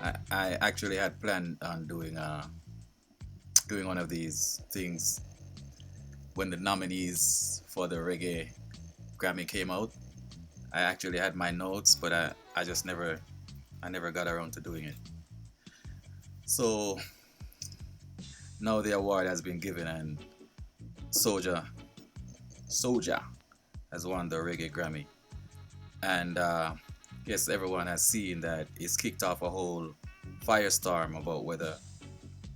I actually had planned on doing one of these things when the nominees for the Reggae Grammy came out. I actually had my notes, but I just never got around to doing it. So now the award has been given, and Soja Soja has won the Reggae Grammy, and yes, everyone has seen that it's kicked off a whole firestorm about whether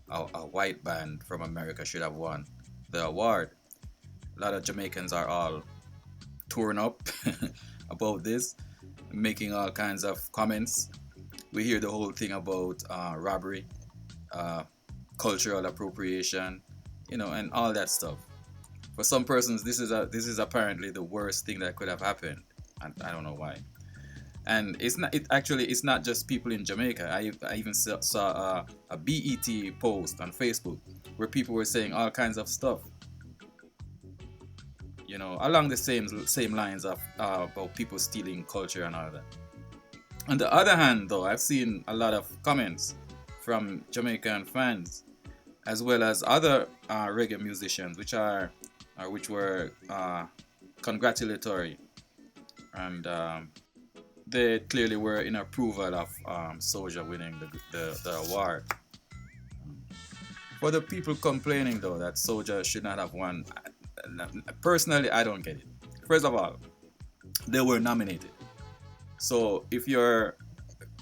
a white band from America should have won the award. A lot of Jamaicans are all torn up about this, making all kinds of comments. We hear the whole thing about robbery, uh, cultural appropriation, and all that stuff. For some persons, this is apparently the worst thing that could have happened, and I don't know why. And it's not just people in Jamaica. I even saw a BET post on Facebook where people were saying all kinds of stuff, along the same lines of about people stealing culture and all that. On the other hand, though, I've seen a lot of comments from Jamaican fans as well as other reggae musicians, which were congratulatory, and they clearly were in approval of Soja winning the award. For the people complaining, though, that Soja should not have won, personally, I don't get it. First of all, they were nominated. So if you're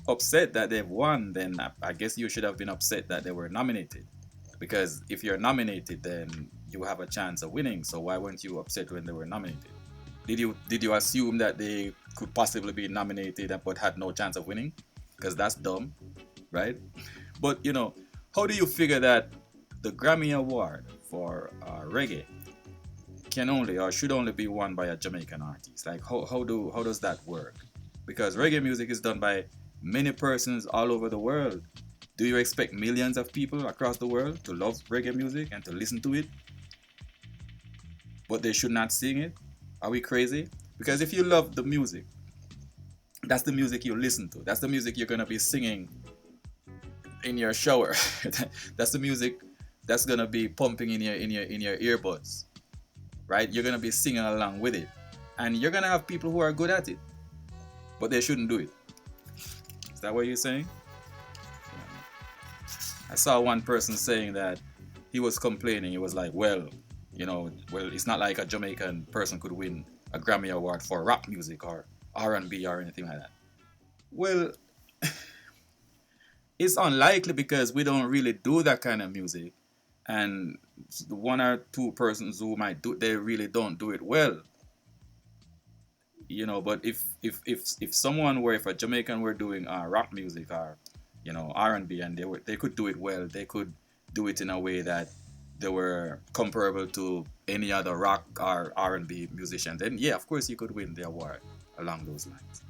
upset that they've won, then I guess you should have been upset that they were nominated. Because if you're nominated, then you have a chance of winning. So why weren't you upset when they were nominated? Did you assume that they could possibly be nominated but had no chance of winning? Because that's dumb, right? But how do you figure that the Grammy Award for reggae can only or should only be won by a Jamaican artist? Like how does that work? Because reggae music is done by many persons all over the world. Do you expect millions of people across the world to love reggae music and to listen to it, but they should not sing it? Are we crazy? Because if you love the music, that's the music you listen to. That's the music you're gonna be singing in your shower. That's the music that's gonna be pumping in your earbuds, right? You're gonna be singing along with it, and you're gonna have people who are good at it, but they shouldn't do it. Is that what you're saying? I saw one person saying that he was complaining. He was like, well, it's not like a Jamaican person could win a Grammy Award for rap music or R&B or anything like that. Well, it's unlikely because we don't really do that kind of music, and the one or two persons who might do, they really don't do it well. But if someone were, if a Jamaican were doing rap music or R&B, and they could do it well, they could do it in a way that they were comparable to any other rock or R&B musician, then yeah, of course you could win the award along those lines.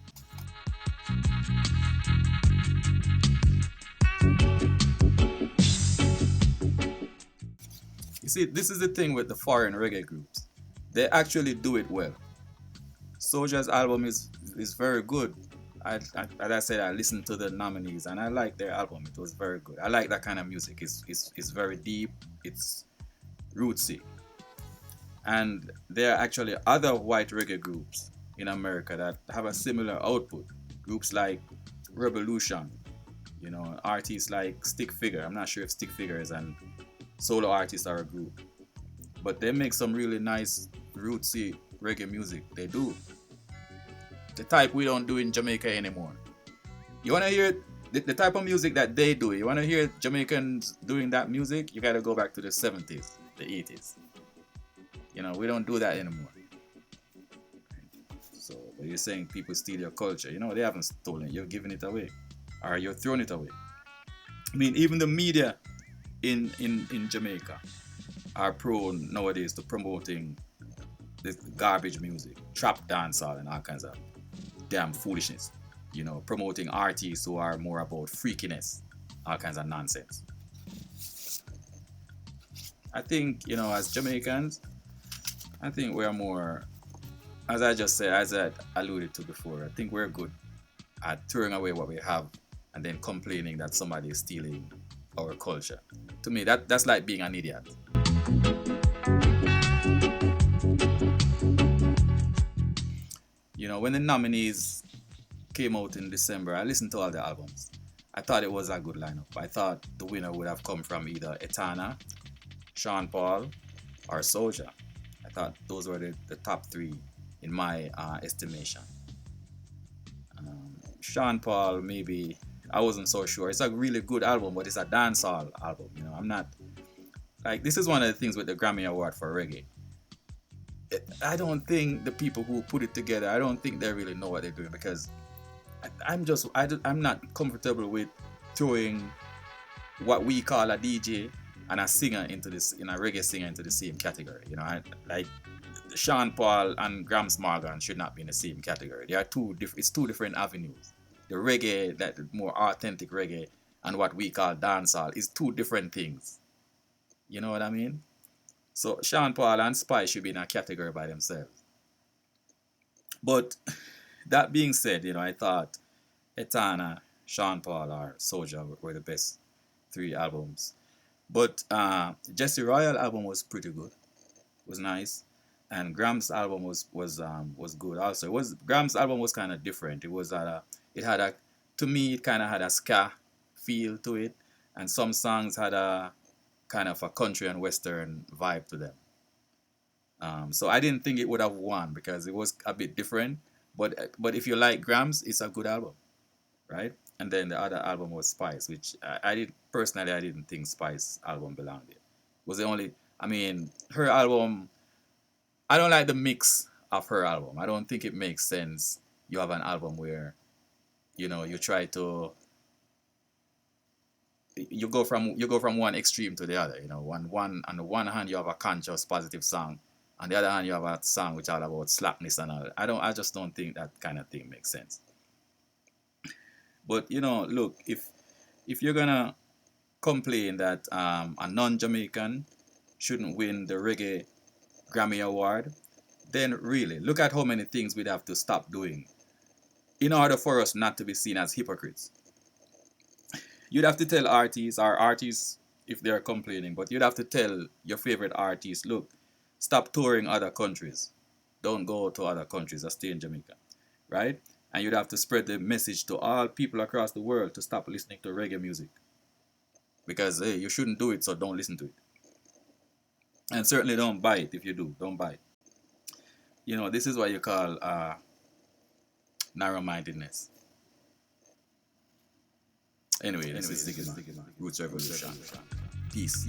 You see, this is the thing with the foreign reggae groups. They actually do it well. Soja's album is very good. As I said, I listened to the nominees and I like their album. It was very good. I like that kind of music. It's very deep. It's rootsy. And there are actually other white reggae groups in America that have a similar output. Groups like Revolution, artists like Stick Figure. I'm not sure if Stick Figure is an solo artist or a group, but they make some really nice rootsy reggae music. They do. The type we don't do in Jamaica anymore. You want to hear the type of music that they do? You want to hear Jamaicans doing that music? You got to go back to the 70s, the 80s. We don't do that anymore. So, but you're saying people steal your culture. They haven't stolen it. You're giving it away, or you're throwing it away. I mean, even the media in Jamaica are prone nowadays to promoting this garbage music, trap dancehall, and all kinds of damn foolishness. Promoting artists who are more about freakiness, all kinds of nonsense. I think, as Jamaicans, I think we're more, as I alluded to before, I think we're good at throwing away what we have and then complaining that somebody is stealing our culture. To me, that's like being an idiot. You know, when the nominees came out in December, I listened to all the albums. I thought it was a good lineup. I thought the winner would have come from either Etana, Sean Paul, or SOJA. I thought those were the top three in my estimation. Sean Paul, maybe I wasn't so sure. It's a really good album, but it's a dancehall album. You know, I'm not like, this is one of the things with the Grammy Award for reggae. I don't think the people who put it together, I don't think they really know what they're doing, because I'm not comfortable with throwing what we call a DJ and a singer into this, in a reggae singer into the same category. You know, like Sean Paul and Grams Morgan should not be in the same category. They are it's two different avenues. The reggae, that more authentic reggae, and what we call dancehall is two different things. You know what I mean? So Sean Paul and Spice should be in a category by themselves. But that being said, you know, I thought Etana, Sean Paul, or SOJA were the best three albums. But Jesse Royal album was pretty good. It was nice. And Graham's album was good also. Graham's album was kind of different. To me, it kind of had a ska feel to it, and some songs had a kind of a country and western vibe to them. So I didn't think it would have won because it was a bit different. But if you like Grams, it's a good album, right? And then the other album was Spice, which I didn't think Spice album belonged here. It was the only, I mean, her album, I don't like the mix of her album. I don't think it makes sense. You have an album where, you know, you try to, you go from one extreme to the other. You know, on the one hand you have a conscious positive song, on the other hand you have a song which all about slackness and all. I just don't think that kind of thing makes sense. But you know, look, if you're gonna complain that a non-Jamaican shouldn't win the Reggae Grammy Award, then really look at how many things we'd have to stop doing in order for us not to be seen as hypocrites. You'd have to tell artists if they're complaining, but you'd have to tell your favorite artists, look, stop touring other countries. Don't go to other countries, or stay in Jamaica, right? And you'd have to spread the message to all people across the world to stop listening to reggae music. Because, hey, you shouldn't do it, so don't listen to it. And certainly don't buy it if you do. Don't buy it. You know, this is what you call narrow-mindedness. Anyway, this is Ziggy Roots Revolution. Peace.